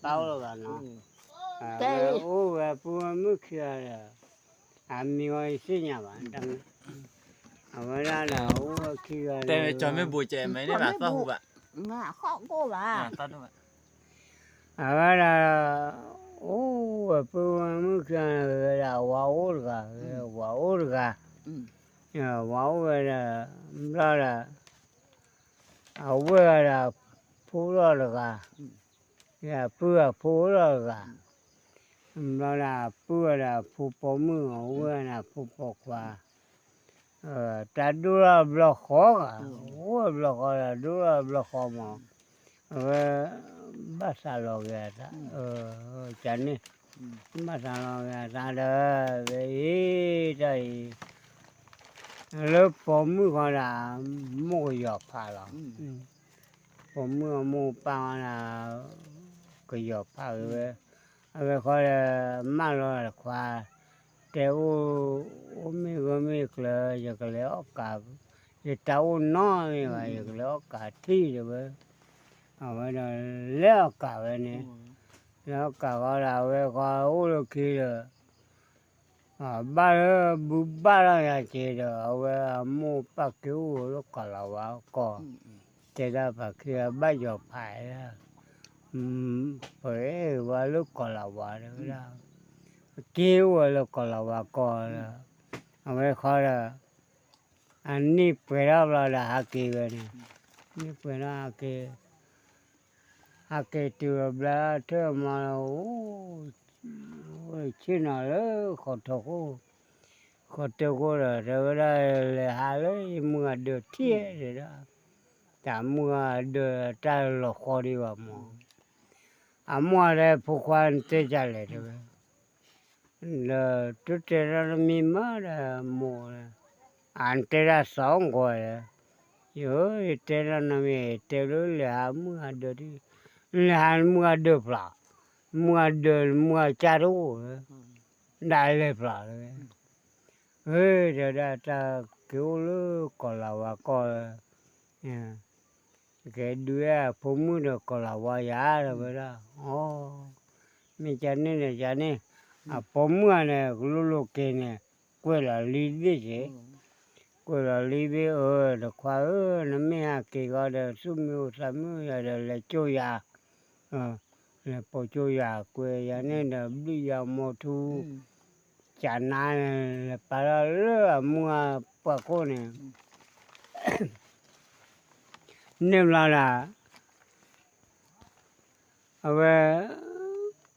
bao rồi cả nó ô về bùa mức kia là người sinh nhà bạn đang ở đây là ô kiaแต่จอยไม่บูเจไม่ได้แบบซ้อหูแบบ mà khó cô bà ซ้อด้วย ở đây là ô về bùa mức kia là wow cả wow là đó là ở quê là phú đó là cả là bùa phú đó là cả đó là phú bỏ mưa ở quê là phú bỏ qua ta đưa là khó cả là khó là đưa là khó mà bắt xa lò kìa ta chẳng đi bắt xa lò kìa ta đó về đây lớp bỏ mưa gọi là mua giọt phá lắm bỏ mưa mua bao là cái giọt phá rồi gọi là mang lo là khoa kéo ôm là giờ cái léo cả giờ cháu nó như vậy giờ léo cả thi rồi bây giờ léo cả vậy nè léo cả gọi là gọi ô lô kia rồi ba là chị rồi mua ba kiểu lúc còn là vào còn thế ra phải kia ba giờ phải phải qua lúc còn là vào đó ra kêu là còn là vào còn là khó là anh đi phải là hạ kỳ vậy nè đi phải là hạ kỳ từ là thế mà chứ nào đó khó thấu là rồi là hạ lấy mua được thiệt rồi đó chả mua được trái là khó đi vào mà mua đây phụ quan tê trả lại rồi là tôi tê ra mi má là mua anh tê ra sống rồi rồi tê ra nó mi tê rồi là mua được đi là mua được là mua chả đủ đại lệ là rồi ra ta kiểu lúc còn là và còn cái đứa phụ nữ được còn là và giá rồi vậy đó mình chán này phụ nữ này lúc kia này quay là lý biết gì quay là lý biết được khoa nó mới cái gọi là số miêu là chơi à là bỏ chơi à quay giá nên là bây giờ mua thu chả nai là phải là mua bà cô này nên là về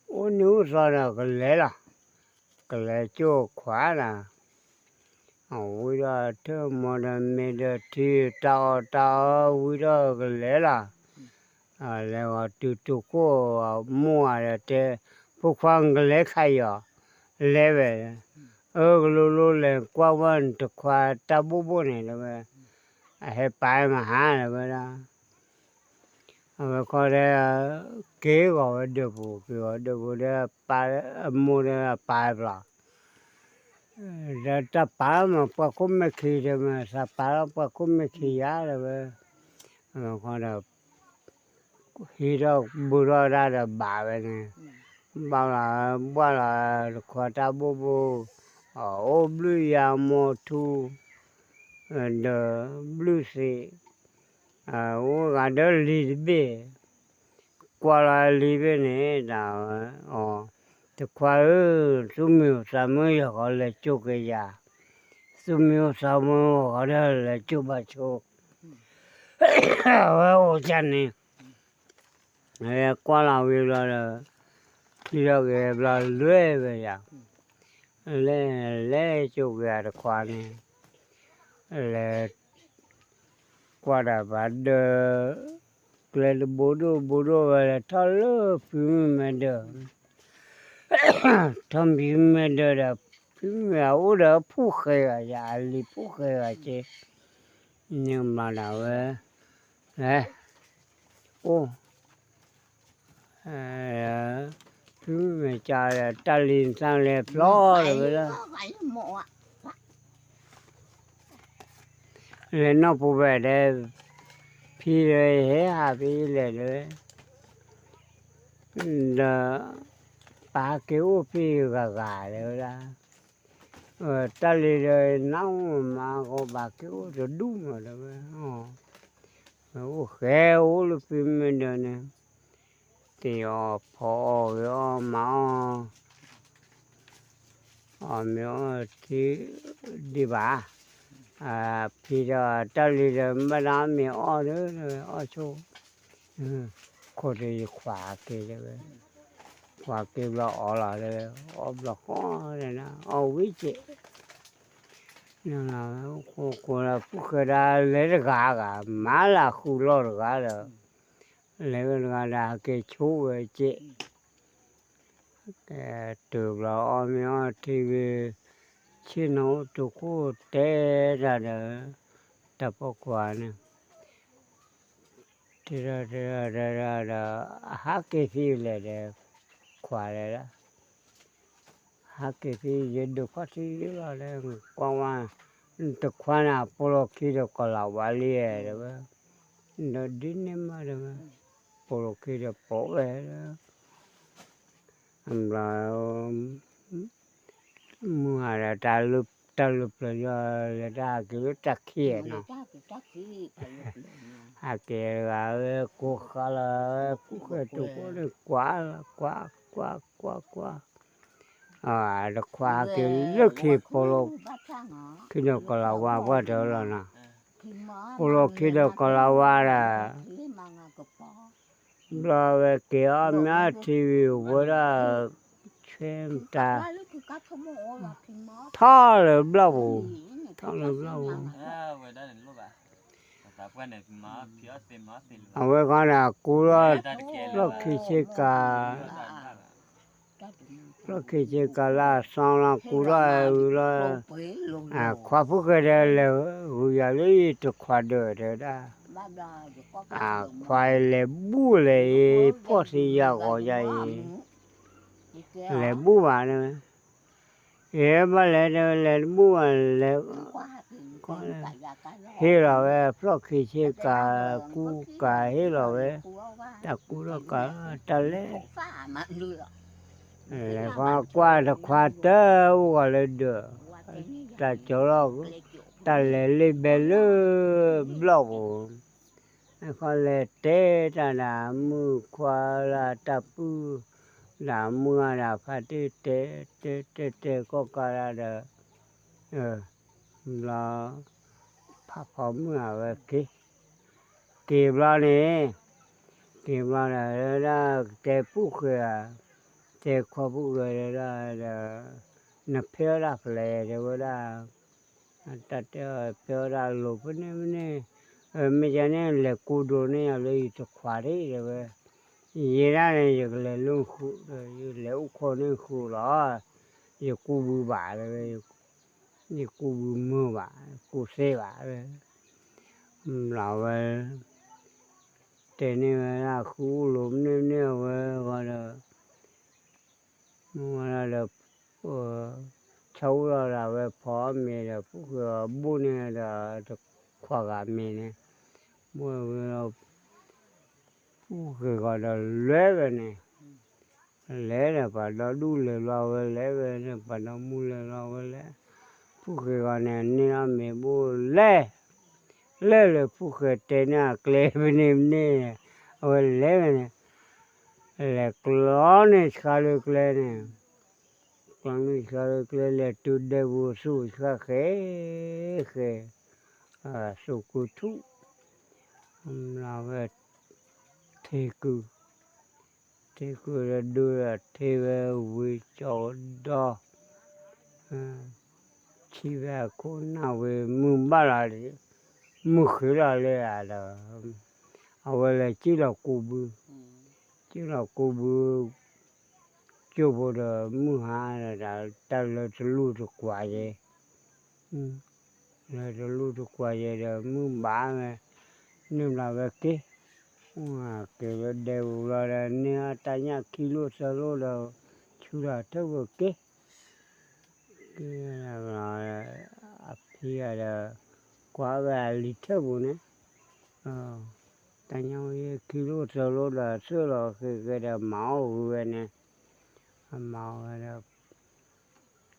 ô nữ rồi là cái lẽ chỗ khóa là ôi đó thứ mà mình được thì tao ôi đó cái lẽ là là từ cô mua là thế phụ khoang cái lẽ khai à lẽ về lô là quaวันตะควาตาบูnày là về hay bài mà hả là về đó coi đây kế gọi được vụ đây bài mua đây bài rồi rồi ta bài mà qua cũng mấy khi rồi mà sa bài qua cũng mấy khi giá rồi về coi là khi đó bữa đó ra là bà về này bao là qua ta bố blue ya mo tu and blue sea ga da libe qua la libe ne da te qua sumio samuyo ko le chu ke ya sumio samuyo ko le chu ba chu o chan ne qua la vi la ki ra ke la lue ve ya lẽ chỗ gà được khoa này là qua đã bắt được lên bố đồ là thao lơ phim mà được thằng phim mà được là phim mà ở đó phụ khơi à dạ li phụ khơi à chứ nhưng mà nào đấy ô phim mà cha là ta liền sang lên lo rồi đó lên nó phụ về đây phi rồi hết phi lên rồi là ba kiểu phi gà rồi ra ta đi rồi nấu mà có ba kiểu rồi đúng rồi đó khéo lúc phim mình rồi nè thì phò rồi mà mình thì đi bà thì giờ ta đi rồi mà làm mình nữa rồi chỗ có thể khóa cái rồi khóa cái là khó này nè biết chị nên là cô là phụ ra lấy cái gà má là khu lo được gà rồi lấy cái gà là cái chú về chị cái từ là mình thì chỉ nó tụ cô té ra rồi tập qua nè thì ra hát cái gì là khóa lại đó hát cái gì được phát gì là qua thực khoa nào polo kia được còn là vali rồi nó đi nem mà được polo kia được bỏ về đó là mua là ta lụp là ra cái trắc kia nó cái cô khá là cũng cái chỗ nó quá được khoa cái lúc khi polo khi nó còn là qua trở là nè polo khi nó còn là qua là về kia mẹ TV với là xem ta thao là lâu Vừa đó đến lúc tập cái này mà phía xem với con là cú đó lúc khi chơi cả là xong là cú đó là khoa phúc cái đó là người ta lấy được khoa đời rồi đó khoa là bu là phô si ya gọi vậy là bu mà nữa mà là bu là hiểu rồi phô khi chơi cả cú cả hiểu rồi ta cú đó cả ta lấy qua là khoa tớ gọi là được ta chỗ đó ta lấy bê lư blog con lệ té ta là mưa qua là ta pu là mưa là phải té có cả là là pháp phẩm là cái kìm ra nè kìm ra là té pu kìa té khoa pu kìa là nó phê ra phải rồi đó ta phê ra lụp nè mấy cái này là cú đồ này là ít khoa đấy rồi vậy ra này là luôn khu là khu này khu đó giờ cú bự bả rồi giờ cú bự mưa bả cú xe bả rồi về thế này là khu lúm này gọi là cháu là về phó mẹ là phúc bố này là khoa gà mẹ này mua cái gọi là lé về này lé là phải nó đu lề vào lé về này phải nó mua lề vào lé phúc cái gọi này nên mẹ mua lé là phúc cái tên là lé bên em nè rồi lé về này là clo này khá được lé này con này khá được lé là từ đây vô số khá khé số cụ thú là về thế cử là đưa là thế về với chỗ đó chỉ về cô nào về mưa ba là mưa khử là về là chỉ là cô bự chưa bao giờ mưa hà là ta là lưu được quả vậy là lưu được quả vậy là mưa bả này nên là về cái cái đều là nè ta nhá kilo saro là chú là thâu vào cái là thì là quá về lít thâu nữa ta nhau kilo solo là sữa là cái đó máu rồi nè máu là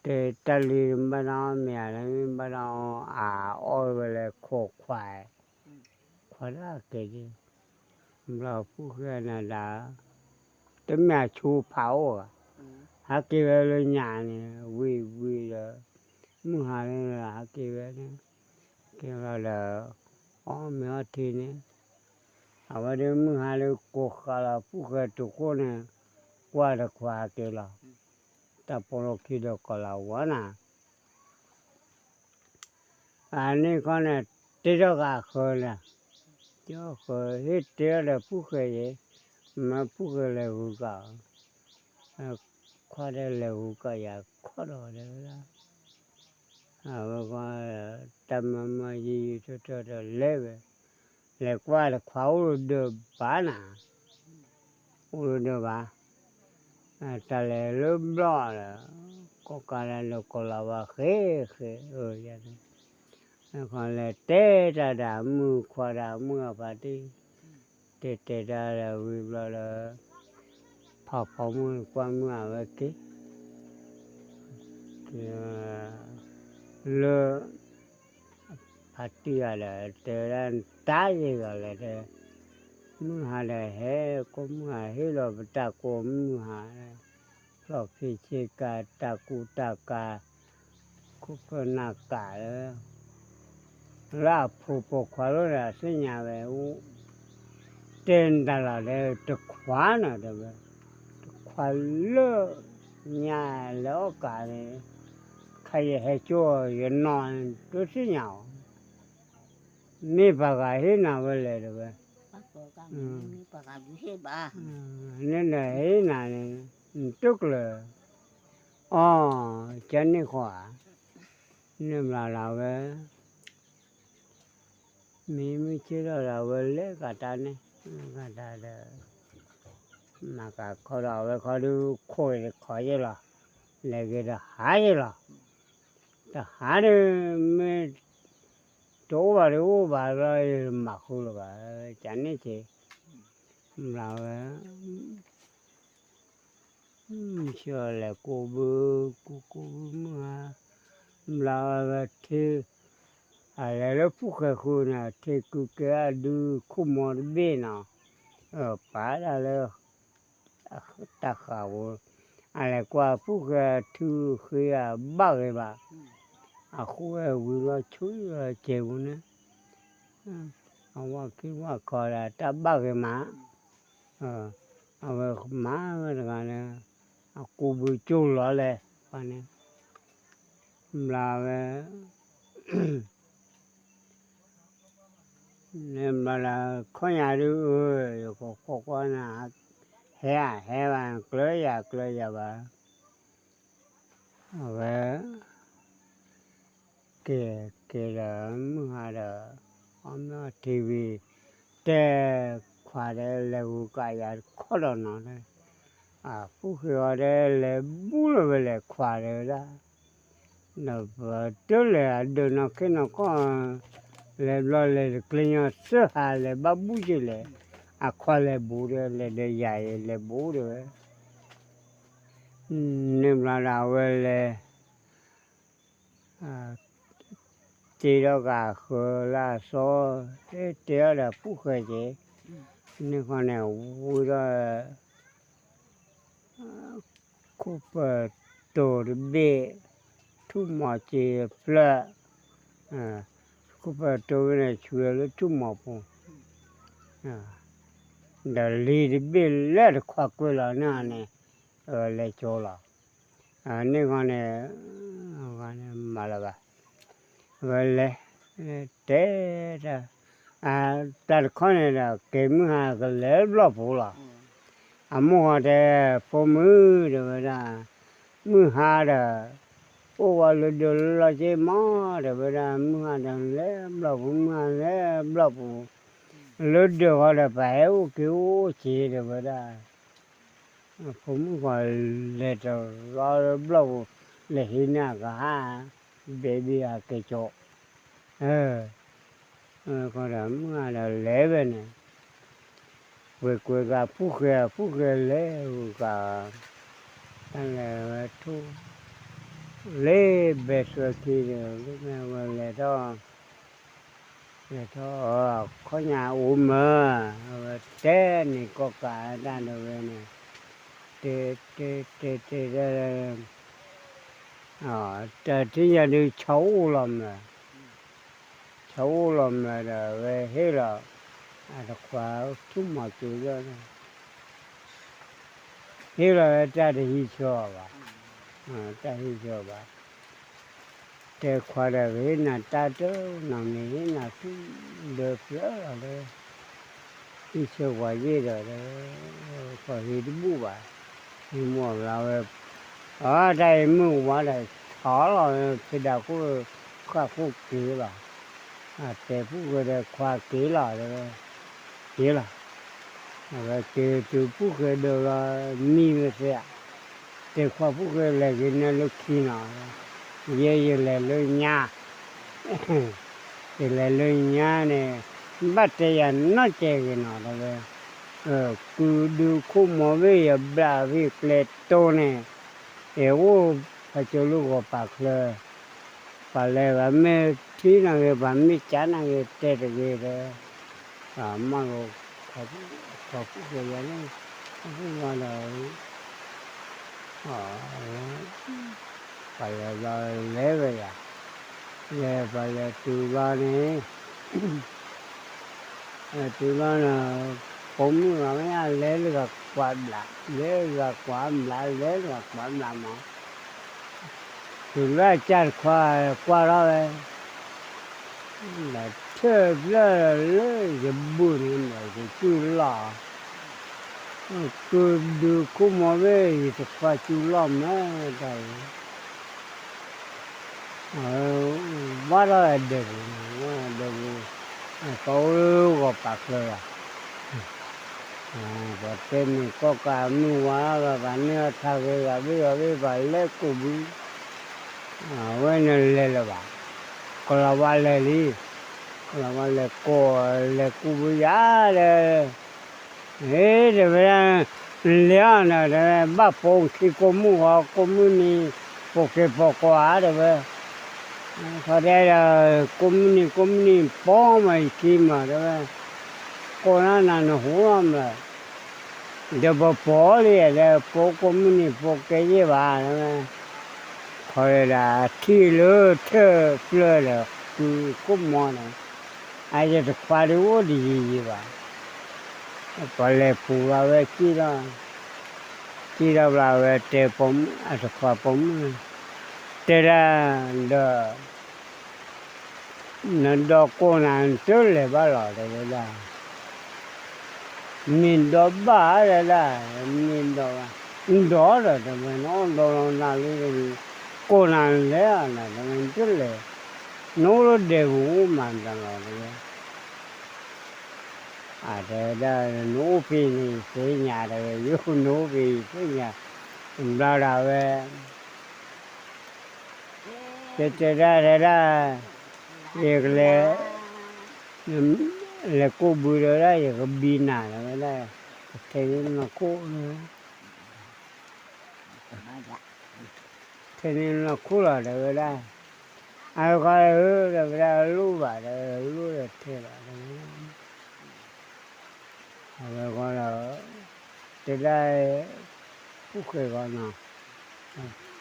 để ta đi bắt nó mẹ nó bắt nó ôi về là khổ khoải khoải là cái gì là phụ cái này là tới mẹ chú pháo à hả kia về nhà này vì là muốn hai là hả kia về này kia là mẹ thì này ở đây muốn hai là cô là phụ cái tụ cô này qua được qua kia là ta bỏ kia được có là quá nè này con này tê đó cả khơi nè cho khơi hết tê là phụ cái gì mà phụ cái là phụ cả khoa đây là phụ cái gì khoa đó đấy là con tâm mà gì cho lê về lê qua là khâu được bả nè được bả ta lê lớn đó là có cái là có là và khé vậy còn là té ra đã mưa qua đã mưa và đi té ra là vì là phò mưa qua mưa vậy cái lơ phát tia là té ra tá gì gọi là té mưa hà là hè có mưa hè là ta có mưa hà rồi khi chơi cả ta cũng có nạc cả là phụ khoa là sinh nhà về tên ta là để được khóa nữa được khóa lơ nhà lỡ cả này khai hệ cho yên non tôi sinh nhau mi bà cái hết nào về lại được nên là hết này tức là chân này khóa nên là về mình chỉ là về lấy cả ta này cả ta là mà cả khó đó về khó đi khỏi vậy là cái đó hái vậy là ta hái đi mới chỗ vào đi vào rồi mặc luôn là chẳng này chứ là chưa là cô mà là thì là phụ cái khu này thì cái đu khu mỏ bên nào phải là ta khảo là qua phụ cái thứ khi ba cái bà khu cái vừa chui chèo nữa ông cái coi là ta ba cái má má cái này cô bị chui lại này là nên mà là có nhà đi có nhà hè mà cưới giờ bà về kia là mua là ông tivi để khoa để lấy cái gì khó đó nó đấy phụ hiệu để lấy bút về lấy khoa đấy đó nó tới là được nó cái nó có lấy cái nhau sữa hà lấy bắp bút gì lấy khoa lấy bút lấy để dạy lấy bút rồi nên là về lấy chỉ đó cả khờ là số thế là phụ khởi chế nên con này vui đó cúp tổ bê thu mỏ chỉ phở cúp tổ này chủ yếu là thu mỏ po đã lì bê lẽ được khoa quê là này lấy chỗ là nên con này mà là vậy thế ra ta con này là kiếm hàng cái lẽ lo phụ là mua để phụ mưa rồi là mưa hà là vào được là chế mó rồi là mưa hà là lẽ lo phụ mưa lẽ lo phụ lỡ được gọi là phải kiểu chỉ rồi là phụ mưa gọi lẽ rồi lo phụ lẽ hình nào cả baby cái chỗ còn là lễ bên này về quê cả phú khê lễ cả anh là thu lễ về sửa thì lúc nào mà lễ đó có nhà mà té này có cả đàn đồ về này tê ra thì nhà đi cháu làm là về hết rồi được qua chúng mà chú đó hết rồi ta đi hi cho ta hi cho thế qua là về là ta đó nằm này là cứ được rồi đấy hi cho qua gì rồi đó có gì đi mua là ở đây mua qua đây khó rồi thì đâu có qua phụ kỹ rồi thế phụ cái đây qua kỹ rồi kỹ rồi rồi từ phụ cái đó là mi cái thế qua phụ cái là cái này lúc khi nào ye là lúc nhà thì là lúc nhà này bắt tay nó chơi cái nào đó cứ đưa không mua về bả về cái tô này eo phải cho lúc họ bạcเลยphải là bà mẹ tí nào cái bà mẹ chán nào cái tết cái đó mà có cái gì đó không gọi là phải là lễ vậy lễ phải là từ ba này từ ba là cũng là mấy anh lễ là quả lạ lễ là quả mà từ ra chăn qua đó là chơi lễ cái buồn này cái chú lò cứ đưa cũng mà về thì qua chú làm đó đây bắt đó là được câu gặp bạc rồi và tên mình có cả mua và bạn nữa thay cái bây giờ phải lấy củ quên lấy là bạn còn là ba lấy đi còn là ba lấy củ giá đấy thế thì bây giờ léo này bắt phong khi có mua ni bộ cái bộ quá đấy thôi đây là cũng ni bỏ mày khi mà đấy con nó hú lắm rồi giờ bỏ đi là bỏ cũng ni bỏ cái gì bà đấy thôi là khi lỡ thơ lỡ là cũng mòn này ai giờ được qua đi vô đi gì bà còn lại phụ là về chi đó là về tê bóng được qua bóng tê ra đó nó đó cô nàng trước lại bắt lò đây là nhìn đó ba đây là nhìn đó rồi thì nó đó là cái cô nàng đấy là mình trước lại nó đều mà rằng là thế đó nấu phi này xây nhà rồi vô nấu phi xây nhà ra là về thế ra việc là cô bùi đó đấy cái pin nào đó đấy thế nên là cô thế nên là cô là đấy đây ai coi là lú vậy là lú là thế là rồi gọi là từ đây phúc cái con nào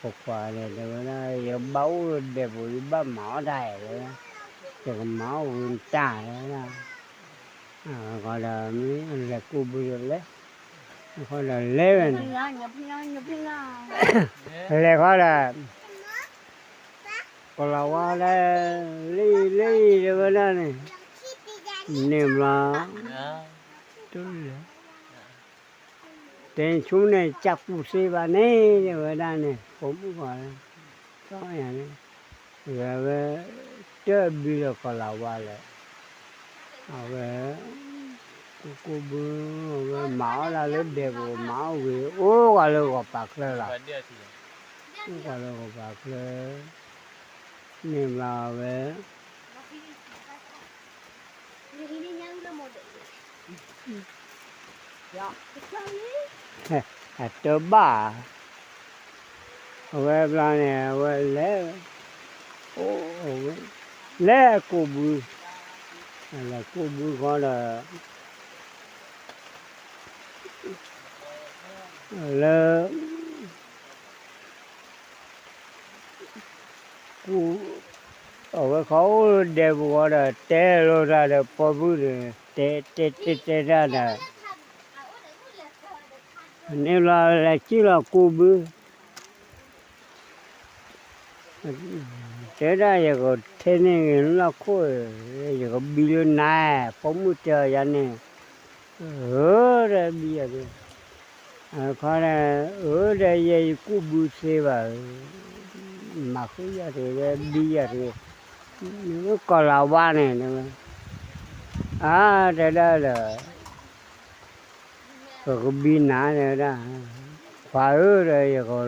phục quả này từ đây giờ báu để bụi bắp mỏ đây rồi từ máu trà đấy gọi là cô bùi lết gọi là lết này lết gọi là còn là qua đây ly rồi đó này niềm là tên chúng này chặt phụ sĩ bà này rồi đây này cũng gọi là có nhà này rồi chơi bây giờ còn là qua lại rồi cô bữa máu là lên đẹp rồi máu về ô gọi là gặp bạc là gọi là gặp bạc là niềm là về tớ bà về là nè về lẽ cô bự là cô bự gọi là cô ở cái khẩu đều gọi là té rồi ra là po bự rồi té ra là nên là chỉ là cô bự té ra giờ có thế nên là cô giờ có billion này phong mu chơi vậy nè rồi bây giờ coi là ở đây giờ cô bự xe vào mà cứ giờ thì bây giờ thì nó còn là ba này nữa đây đó là có pin nã này đó khóa ở đây có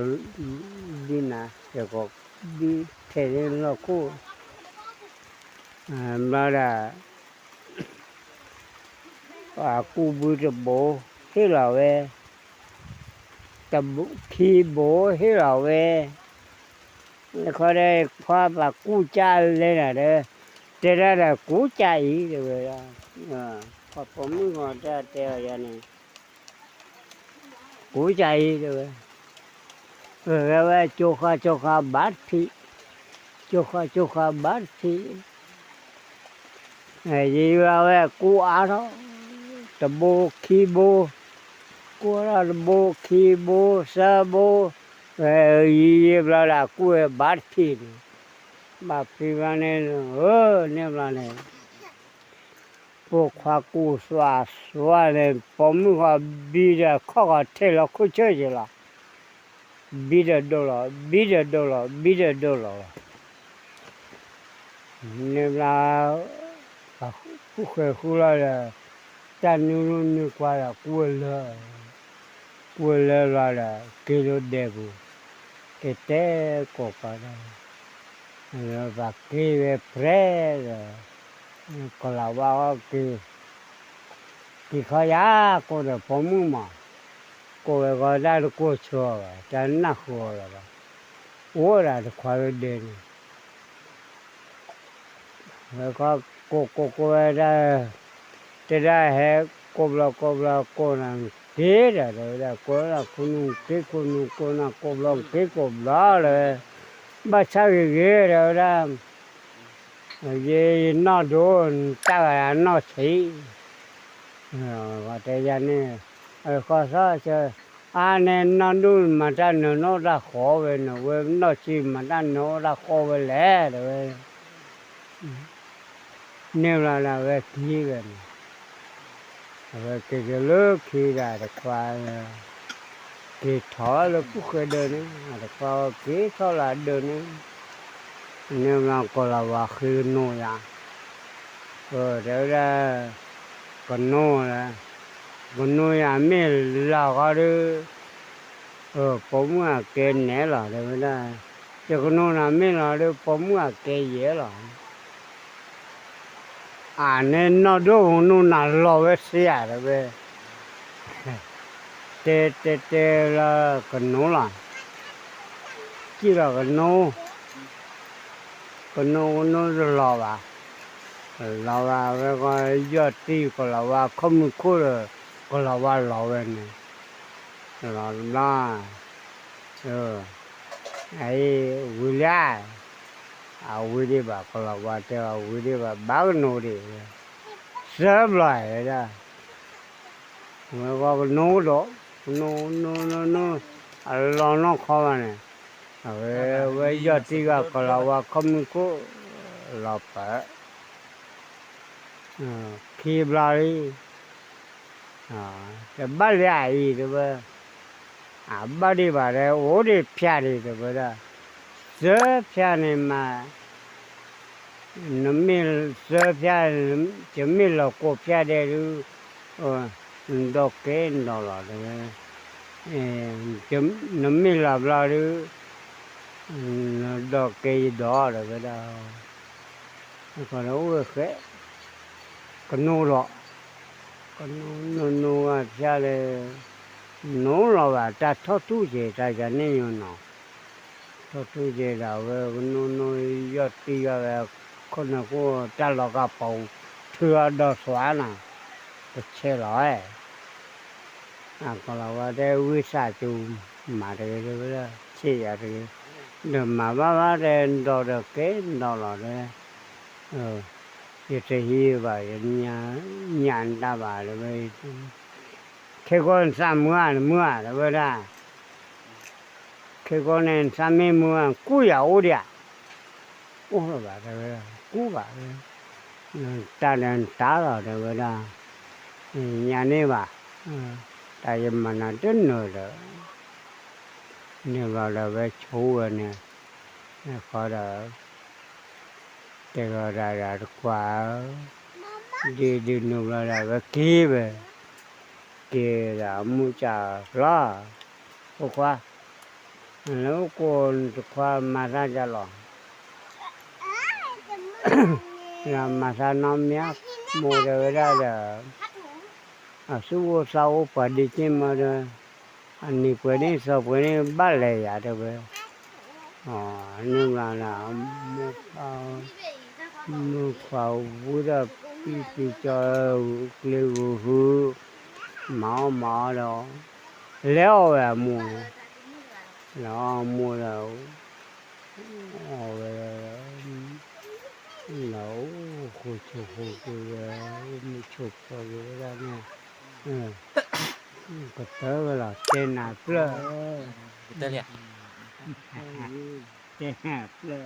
pin nã rồi có đi thế nên nó cô mà là cô bự cho bố thế là về tầm khi bố thế là về coi đây khoa và cu cha lên là đây thế ra là cu cha ý rồi khoaผมcòn ra theo vậy này cu cha ý rồi rồi cho kha bát thị cho kha bát thị này gì là cu á đó tầm bố khi bố cu là bố khi bố sa bố ये वाला कुए बारती बापी वाने ने वाने पोखा कु स्वाने पम्मी का बीजा खगा ठेला कुछ जला बीजा डोला ने वाला कुखे खुला ले तानू ने क्वाला कुले वाला किलो देबू cái té cổ cả rồi và cái về pre rồi còn là bao cái khai á cô được phóng mà cô về gọi ra được cô chùa rồi chân nát khô rồi ủa là được khoai đen rồi có cô về ra thế ra hết cô là cô nàng thế rồi là cô là cô là cô lòng cái cô đó rồi ba sao cái rồi đó về nó đồ ta là nó chỉ và thế gian này có sao chứ nên nó đun mà ta nó ra khó về nó chỉ mà ta nó ra khó về lẽ rồi nếu là về kia về rồi cái lớp khi là được qua cái thỏ là cũng khơi đơn ấy được qua cái thỏ là đơn ấy nếu mà còn là vào khi nô ra rồi đấy ra còn nô là mấy là có đứa bóng cái nẻ là đấy là chứ còn nô là mấy là đứa bóng cái dễ là nên nó đâu nó là lo về xe rồi về tê là cái nô là chỉ là cái nô nó lo vào về coi giờ tí còn lo vào không có rồi còn lo vào lo về này lo ấy vui ra vui đi bà còn lo vào theo vui đi bà báo nô đi sớm lại ra mà có cái nô đó nó lo nó khó này bây giờ thì còn lo vào không có lo phải khi bao đi cái bao lại gì rồi bao đi vào đây ổ đi pha đi rồi đó giờ pha này mà nó mình giờ pha chỉ mình là cô pha đây rồi đọc cái nó là chứ nó mình làm ra đi đọc cái đó rồi đó còn nó khác còn nô đó còn nó ra là nó là ta thoát tu gì ta cho nên nó thoát tu gì là nó giờ đi ra con nó có ta là cái bầu thưa đó xóa nè cái xe lái còn là cái vi sa chú mà cái đó xe à cái đừng mà ba đây đó được cái đó là đấy thì hi vậy nhà ta bảo là vậy cái con sa mưa là vậy đó cái con này sa mưa cú dạo đi à ô là vậy đó cú vậy ta nên ta rồi đó vậy đó nhà này bà tại vì mà nó đến nơi đó nên vào là về chú rồi nè khỏi đó cái gọi là quả đi nụ là về kia về kia là mua trà lo cô khoa nếu con khoa mà ra ra lò là mà ra nó mía mua được ra là à số sau phải đi trên mà anh đi quên đi sau quên đi bắt lệ à được vậy nhưng là mua phao vui đó đi cho liều hư mỏ đó léo là mua nó mua là nấu khô chục chụp rồi ra nè cái tớ là tên là plơ tên liền tên là plơ